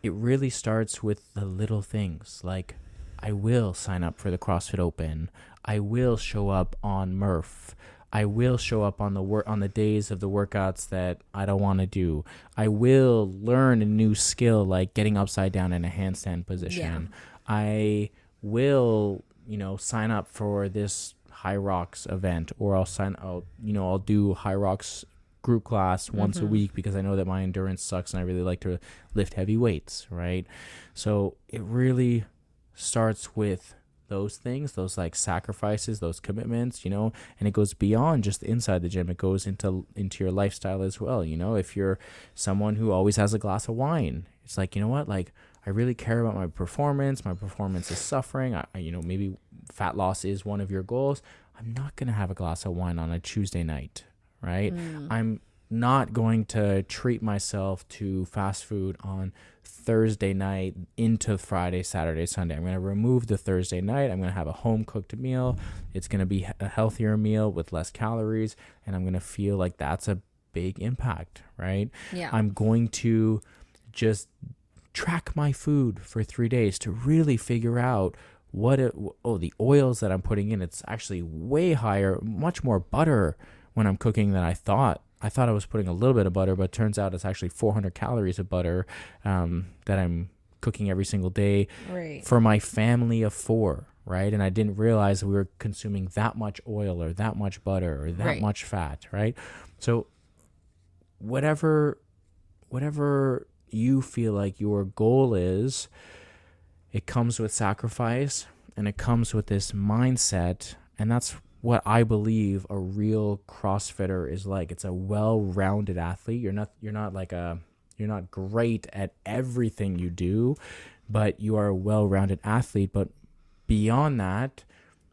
It really starts with the little things, like I will sign up for the CrossFit Open. I will show up on Murph. I will show up on the days of the workouts that I don't want to do. I will learn a new skill like getting upside down in a handstand position. Yeah. I will, sign up for this High Rocks event, or I'll do High Rocks group class once a week because I know that my endurance sucks and I really like to lift heavy weights, right? So it really starts with those things, those like sacrifices, those commitments, and it goes beyond just inside the gym. It goes into your lifestyle as well. If you're someone who always has a glass of wine, it's like, like I really care about my performance. My performance is suffering. Maybe fat loss is one of your goals. I'm not going to have a glass of wine on a Tuesday night, right? I'm not going to treat myself to fast food on Thursday night into Friday, Saturday, Sunday. I'm going to remove the Thursday night. I'm going to have a home cooked meal. It's going to be a healthier meal with less calories, and I'm going to feel like that's a big impact, right? Yeah. I'm going to just track my food for 3 days to really figure out the oils that I'm putting in. It's actually way higher, much more butter when I'm cooking than I thought. I thought I was putting a little bit of butter, but it turns out it's actually 400 calories of butter that I'm cooking every single day for my family of 4, right? And I didn't realize we were consuming that much oil or that much butter or that much fat, right? So whatever you feel like your goal is, it comes with sacrifice and it comes with this mindset, and that's what I believe a real CrossFitter is like. It's a well-rounded athlete. You're not great at everything you do, but you are a well-rounded athlete. But beyond that,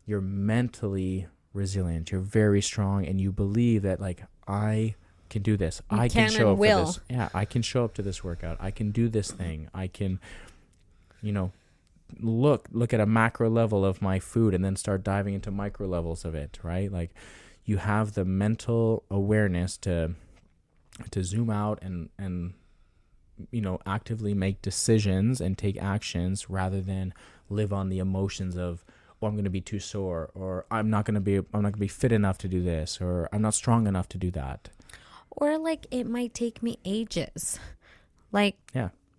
you're mentally resilient. You're very strong, and you believe that I can do this. I can show up for this. Yeah, I can show up to this workout. I can do this thing. I can, look at a macro level of my food and then start diving into micro levels of it, right? Like, you have the mental awareness to zoom out and actively make decisions and take actions rather than live on the emotions of, I'm going to be too sore, or I'm not going to be fit enough to do this, or I'm not strong enough to do that. Or it might take me ages.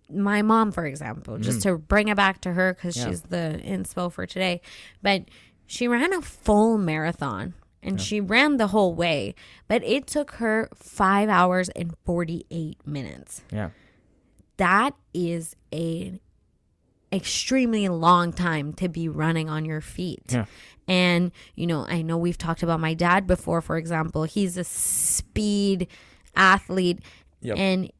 My mom, for example, just to bring it back to her because she's the inspo for today. But she ran a full marathon and she ran the whole way. But it took her 5 hours and 48 minutes. Yeah. That is a extremely long time to be running on your feet. Yeah. And, I know we've talked about my dad before, for example. He's a speed athlete. Yep. And,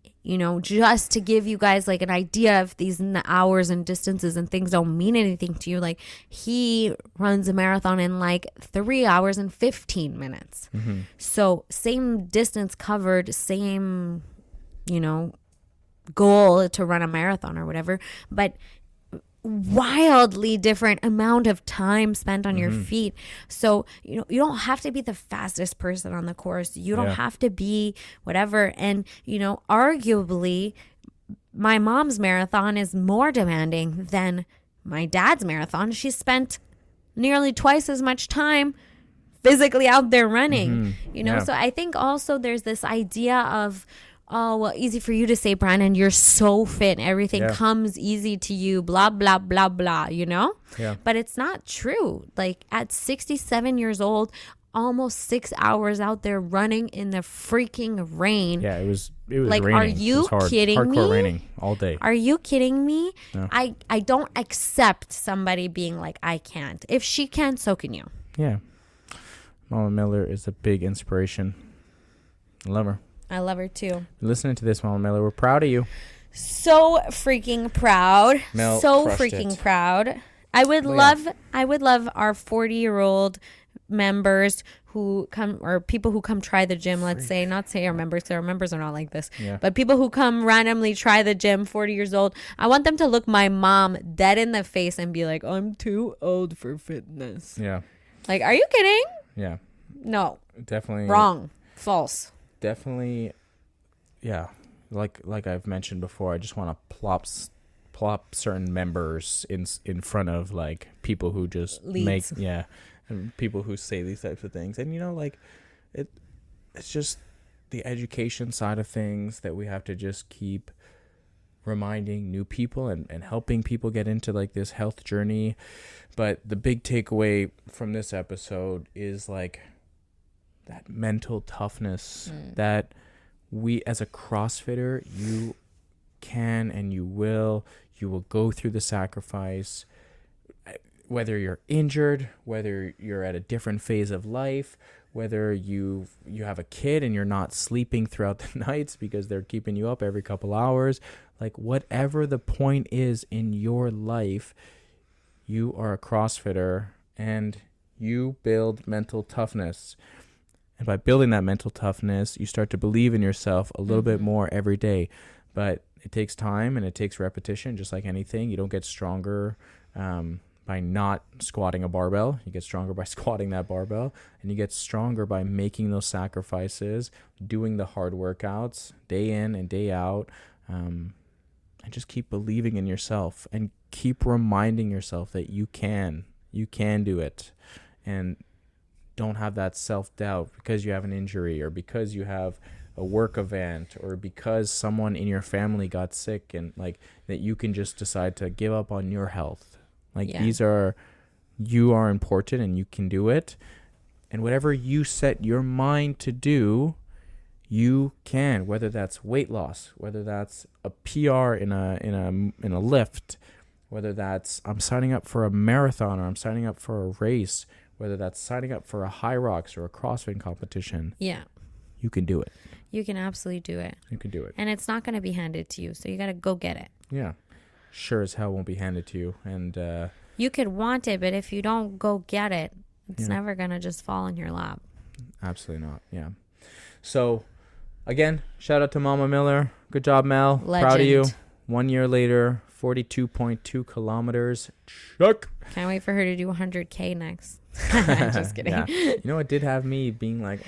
just to give you guys like an idea of these hours and distances and things don't mean anything to you, like he runs a marathon in like 3 hours and 15 minutes. Mm-hmm. So same distance covered, same, goal to run a marathon or whatever, but wildly different amount of time spent on your feet. So you don't have to be the fastest person on the course. You don't have to be whatever. And arguably my mom's marathon is more demanding than my dad's marathon. She spent nearly twice as much time physically out there running. So I think also there's this idea of, oh, well, easy for you to say, Brandon, you're so fit. Everything comes easy to you, blah, blah, blah, blah, Yeah. But it's not true. Like at 67 years old, almost 6 hours out there running in the freaking rain. Yeah, it was like, raining. Are you kidding me? Hardcore raining all day. Are you kidding me? No. I don't accept somebody being like, I can't. If she can, so can you. Yeah. Mama Miller is a big inspiration. I love her. I love her too. Listening to this, Mama Miller, we're proud of you. So freaking proud. Mel so crushed freaking it. proud. I would love our 40-year-old members who come, or people who come try the gym, let's say, not say our members, because our members are not like this, but people who come randomly try the gym, 40 years old, I want them to look my mom dead in the face and be like, I'm too old for fitness. Yeah. Like, are you kidding? Yeah. No. Definitely. Wrong. False. Definitely, yeah. Like I've mentioned before, I just want to plop certain members in front of like people who just Leads. and people who say these types of things, and it's just the education side of things that we have to just keep reminding new people and helping people get into like this health journey. But the big takeaway from this episode is like that mental toughness that we as a CrossFitter, you can and you will go through the sacrifice, whether you're injured, whether you're at a different phase of life, whether you have a kid and you're not sleeping throughout the nights because they're keeping you up every couple hours, like whatever the point is in your life, you are a CrossFitter and you build mental toughness. And by building that mental toughness, you start to believe in yourself a little bit more every day. But it takes time and it takes repetition, just like anything. You don't get stronger by not squatting a barbell. You get stronger by squatting that barbell. And you get stronger by making those sacrifices, doing the hard workouts day in and day out. And just keep believing in yourself and keep reminding yourself that you can do it. And don't have that self-doubt because you have an injury or because you have a work event or because someone in your family got sick, and like that you can just decide to give up on your health. Like you are important and you can do it. And whatever you set your mind to do, you can, whether that's weight loss, whether that's a PR in a lift, whether that's I'm signing up for a marathon or I'm signing up for a race, whether that's signing up for a High Rocks or a CrossFit competition. Yeah. You can do it. You can absolutely do it. You can do it. And it's not going to be handed to you, so you got to go get it. Yeah. Sure as hell won't be handed to you. And you could want it, but if you don't go get it, it's never going to just fall in your lap. Absolutely not. Yeah. So, again, shout out to Mama Miller. Good job, Mel. Legend. Proud of you. 1 year later, 42.2 kilometers. Check. Can't wait for her to do 100K next. Just kidding. Yeah. You know, it did have me being like,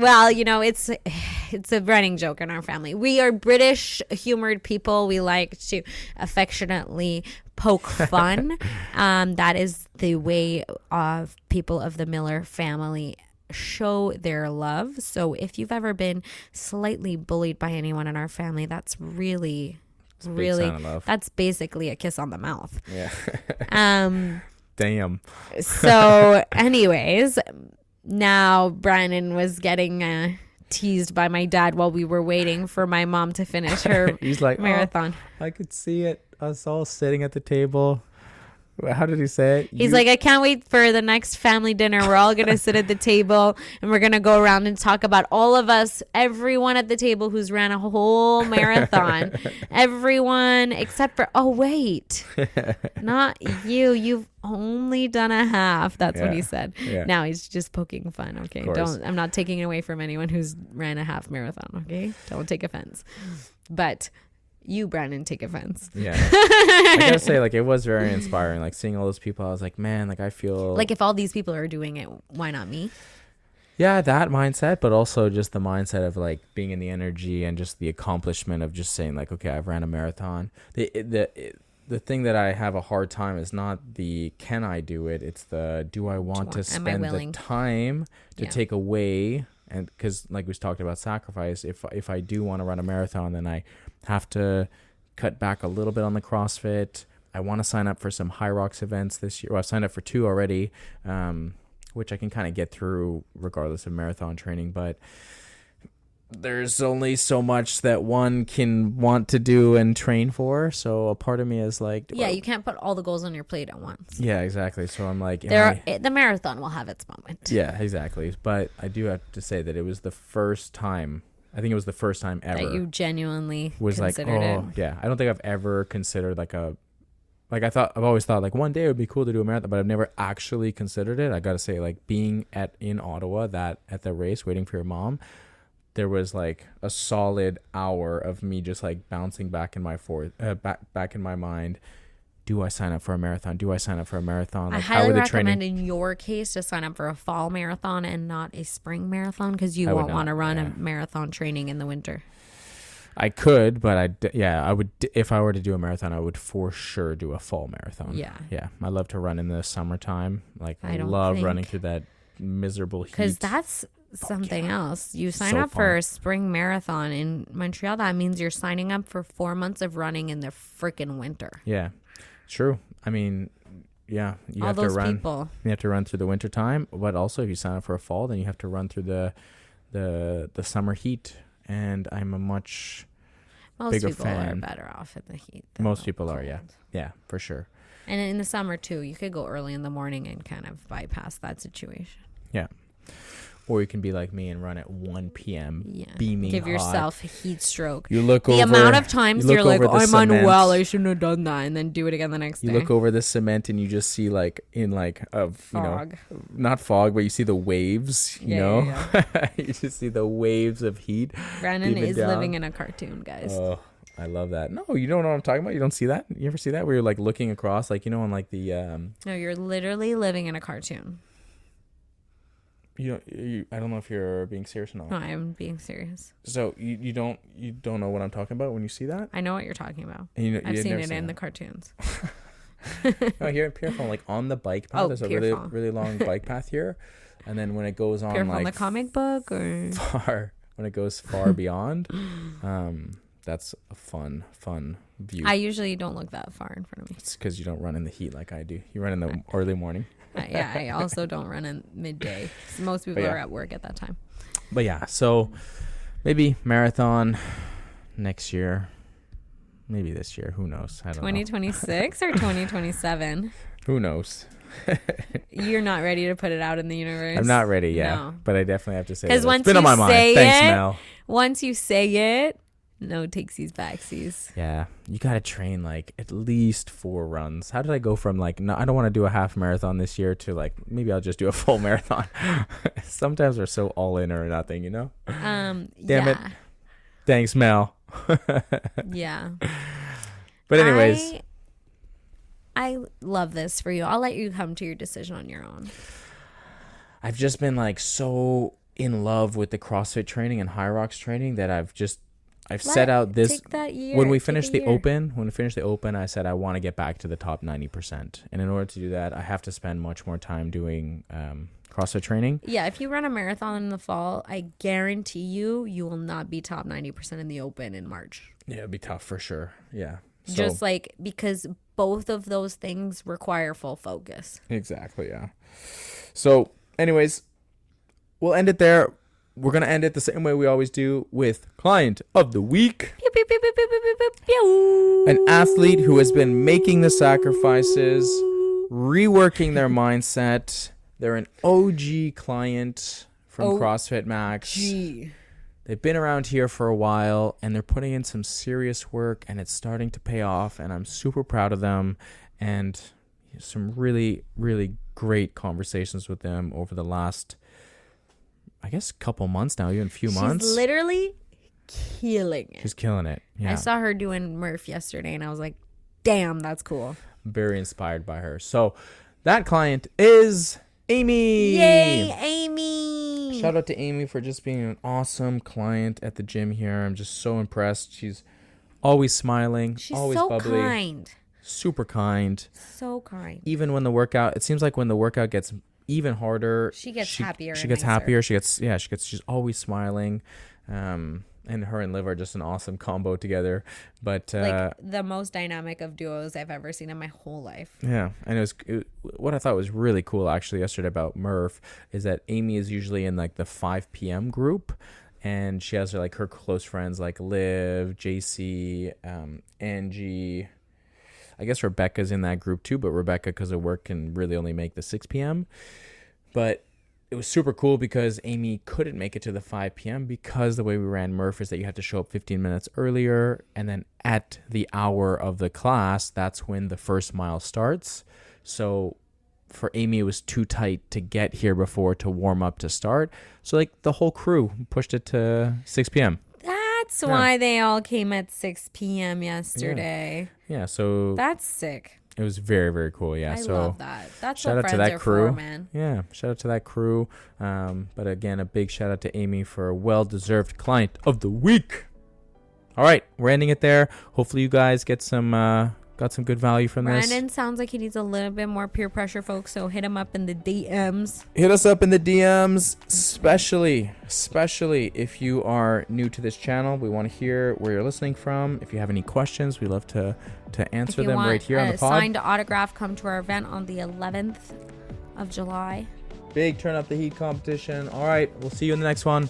well, it's a running joke in our family. We are British humored people. We like to affectionately poke fun. That is the way of people of the Miller family show their love. So if you've ever been slightly bullied by anyone in our family, that's really that's basically a kiss on the mouth. Yeah. Damn. So anyways, now Brandon was getting teased by my dad while we were waiting for my mom to finish her He's like, marathon. Oh, I could see it. us all sitting at the table. How did he say it? He's like, I can't wait for the next family dinner. We're all going to sit at the table and we're going to go around and talk about all of us, everyone at the table who's ran a whole marathon. Everyone except for, oh, wait, not you. You've only done a half. That's what he said. Yeah. Now he's just poking fun. Okay. I'm not taking it away from anyone who's ran a half marathon. Okay. Don't take offense. But you, Brandon, take offense. Yeah. I gotta say, like, it was very inspiring. Like, seeing all those people, I was like, man, like, I feel like if all these people are doing it, why not me? Yeah, that mindset, but also just the mindset of like being in the energy and just the accomplishment of just saying like, okay, I've ran a marathon. The thing that I have a hard time is not the can I do it, it's the do I want to spend the time to take away. And because like we talked about sacrifice, if I do want to run a marathon, then I have to cut back a little bit on the CrossFit. I want to sign up for some High Rocks events this year. Well, I've signed up for 2 already, which I can kind of get through regardless of marathon training. But there's only so much that one can want to do and train for. So a part of me is like, yeah, you can't put all the goals on your plate at once. Yeah, exactly. So I'm like, the marathon will have its moment. Yeah, exactly. But I do have to say that it was the first time. I think it was the first time ever that you genuinely was considered like, it. Yeah. I don't think I've ever considered I've always thought like one day it would be cool to do a marathon, but I've never actually considered it. I got to say, like, being in Ottawa, at the race, waiting for your mom, there was like a solid hour of me just like bouncing back in my back in my mind. Do I sign up for a marathon? Do I sign up for a marathon? Like, I highly recommend in your case to sign up for a fall marathon and not a spring marathon, because you won't want to run a marathon training in the winter. I could, but I would. If I were to do a marathon, I would for sure do a fall marathon. Yeah. I love to run in the summertime. Like, I love running through that miserable heat. Because that's something else. You sign up for a spring marathon in Montreal. That means you're signing up for 4 months of running in the freaking winter. Yeah, true. I mean, yeah, you have to run. You have to run through the winter time, but also if you sign up for a fall, then you have to run through the summer heat. And I'm a much bigger fan. Most people are better off in the heat. Most people are, yeah, for sure. And in the summer too, you could go early in the morning and kind of bypass that situation. Yeah. Or you can be like me and run at 1 p.m. beaming Give hot. Yourself a heat stroke. You look the over amount of times you're like, I'm unwell, I shouldn't have done that, and then do it again the next day. You look over the cement and you just see like fog. Not fog, but you see the waves. You know, you just see the waves of heat. Brandon is living in a cartoon, guys. Oh, I love that. No, you don't know what I'm talking about. You don't see that. You ever see that where you're like looking across, like, you know, on like the. No, you're literally living in a cartoon. I don't know if you're being serious or not. No, I'm being serious. So you don't know what I'm talking about when you see that? I know what you're talking about. And I've seen it in the cartoons. No, here in Pierrefonds, like on the bike path, there's a really long bike path here, and then when it goes on Pierrefonds, the comic book, or when it goes far beyond, that's a fun view. I usually don't look that far in front of me. It's because you don't run in the heat like I do. You run in the early morning. Yeah, I also don't run in midday. So most people are at work at that time. But yeah, so maybe marathon next year, maybe this year. Who knows? I don't know. 2026 or 2027? Who knows? You're not ready to put it out in the universe. I'm not ready yet, but I definitely have to say because once it's been on my mind. Thanks, Mel. Once you say it, no takesies backsies. Yeah, you gotta train like at least 4 runs. How did I go from like, no, I don't want to do a half marathon this year to like maybe I'll just do a full marathon? Sometimes we're so all in or nothing, you know. Damn it. Thanks, Mel. Yeah. But anyways, I love this for you. I'll let you come to your decision on your own. I've just been like so in love with the CrossFit training and High Rocks training that I've set out this when we finished the open, I said I want to get back to the top 90%. And in order to do that, I have to spend much more time doing CrossFit training. Yeah, if you run a marathon in the fall, I guarantee you will not be top 90% in the open in March. Yeah, it'd be tough for sure. Yeah. So, just like because both of those things require full focus. Exactly, yeah. So anyways, we'll end it there. we're going to end it the same way we always do with Client of the Week. Pew, pew, pew, pew, pew, pew, pew, pew. An athlete who has been making the sacrifices, reworking their mindset. They're an OG client from CrossFit Max. They've been around here for a while, and they're putting in some serious work, and it's starting to pay off, and I'm super proud of them. And some really, really great conversations with them over the last, I guess, couple months now, even a few months. She's literally killing it. She's killing it. Yeah. I saw her doing Murph yesterday, and I was like, damn, that's cool. Very inspired by her. So that client is Amy. Yay, Amy. Shout out to Amy for just being an awesome client at the gym here. I'm just so impressed. She's always smiling, She's always so bubbly, kind. super kind. So kind. Even when the workout, it seems like when the workout gets even harder, She gets happier. She and gets nicer. happier. She's always smiling. And her and Liv are just an awesome combo together. But like the most dynamic of duos I've ever seen in my whole life. yeah, and what I thought was really cool actually yesterday about Murph is that Amy is usually in like the 5 p.m. group, and she has her close friends like Liv, JC, Angie. I guess Rebecca's in that group too, but Rebecca, because of work, can really only make the 6 p.m. But it was super cool because Amy couldn't make it to the 5 p.m. because the way we ran Murph is that you had to show up 15 minutes earlier, and then at the hour of the class, that's when the first mile starts. So for Amy, it was too tight to get here before to warm up to start. So like the whole crew pushed it to 6 p.m. That's why they all came at 6 p.m. yesterday. Yeah, so That's sick. it was very, very cool. Yeah, I so love that. That's shout what out to friends that are crew. for, man. Yeah, shout out to that crew. But again, a big shout out to Amy for a well-deserved client of the week. All right, we're ending it there. Hopefully you guys got some good value from this. Brandon sounds like he needs a little bit more peer pressure, folks, so hit him up in the DMs. Hit us up in the DMs, especially if you are new to this channel. We want to hear where you're listening from. If you have any questions, we love to answer them right here on the pod. Signed autograph, come to our event on the 11th of July. Big Turn Up the Heat competition. All right, we'll see you in the next one.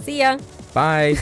See ya. Bye.